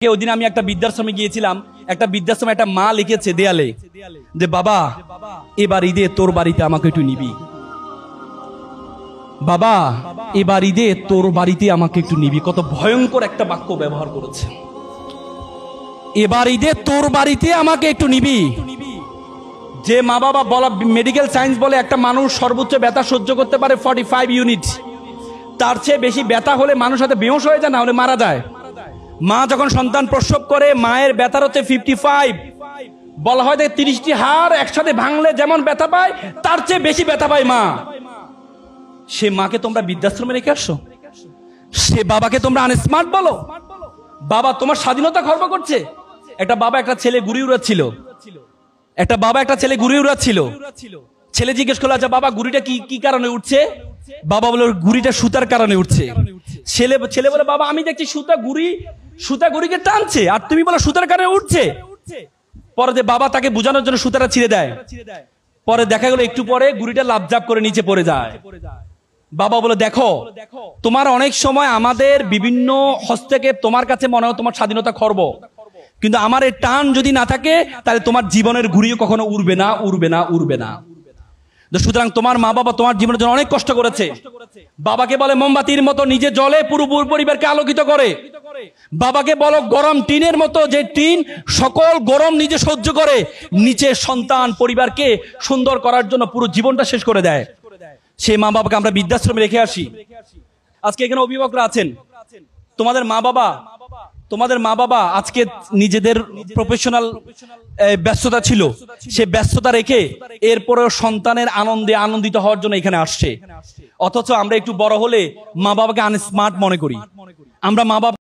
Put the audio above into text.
ওই দিন আমি একটা বৃদ্ধাশ্রমে গিয়েছিলাম। একটা বৃদ্ধাশ্রমে একটা মা লিখেছে দেয়ালে যে বাবা এবার ঈদে তোর বাড়িতে আমাকে একটু নিবি, বাবা এবার ঈদে তোর বাড়িতে আমাকে একটু নিবি। কত ভয়ঙ্কর একটা বাক্য ব্যবহার করেছে, এবার ঈদে তোর বাড়িতে আমাকে একটু নিবি। যে মা বাবা বলা, মেডিকেল সায়েন্স বলে একটা মানুষ সর্বোচ্চ ব্যথা সহ্য করতে পারে 45 ইউনিট, তার চেয়ে বেশি ব্যথা হলে মানুষ হয়তো বেহুশ হয়ে যায়, না হলে মারা যায়। মা যখন সন্তান প্রসব করে মায়ের ব্যথার হচ্ছে 55, বলা হয় যে 30টি হাড় একসাথে ভাঙলে যেমন ব্যথা পায় তার চেয়ে বেশি ব্যথা পায় মা। সে মাকে তোমরা বৃদ্ধাশ্রমে রেখে আসছো, সে বাবাকে তোমরা আনস্মার্ট বলো। বাবা তোমার স্বাধীনতা খর্ব করছে। একটা বাবা একটা ছেলে ঘুরে উড়াচ্ছিল, একটা বাবা একটা ছেলে ঘুরে উড়াচ্ছিল। ছেলে জিজ্ঞেস করলো, আচ্ছা বাবা ঘুড়িটা কি কি কারণে উঠছে? বাবা বলে ঘুড়িটা সুতার কারণে উঠছে। ছেলে বলে বাবা আমি দেখছি সুতা ঘুড়িকে টানছে, আর তুমি বলো সুতার কারণে উঠছে। পরে যে বাবা তাকে বোঝানোর জন্য সুতাটা ছিঁড়ে দেয়। পরে দেখা গেল একটু পরে ঘুড়িটা লাফঝাপ করে নিচে পড়ে যায়। বাবা বলে দেখো তোমার অনেক সময় আমাদের বিভিন্ন হস্তক্ষেপ তোমার কাছে মনে হয় তোমার স্বাধীনতা খর্ব, কিন্তু আমার এই টান যদি না থাকে তাহলে তোমার জীবনের ঘুড়িও কখনো উড়বে না, উড়বে না, উড়বে না। সুতরাং তোমার মা বাবা তোমার জীবনের জন্য অনেক কষ্ট করেছে। বাবাকে বলে মোমবাতির মতো নিজে জ্বলে পুরো পরিবারকে আলোকিত করে। বাবাকে বলো গরম টিনের মতো, যে টিন সকল গরম নিজে সহ্য করে, নিচে সন্তান পরিবারকে সুন্দর করার জন্য পুরো জীবনটা শেষ করে দেয়। সেই মা বাবাকে আমরা বৃদ্ধাশ্রমে রেখে আসি। আজকে এখানে অভিভাবকরা আছেন, তোমাদের মা বাবা আজকে নিজেদের প্রফেশনাল ব্যস্ততা ছিল, সে ব্যস্ততা রেখে এরপরেও সন্তানের আনন্দে আনন্দিত হওয়ার জন্য এখানে আসছে। অথচ আমরা একটু বড় হলে মা বাবাকে আনস্মার্ট মনে করি। আমরা মা বাবা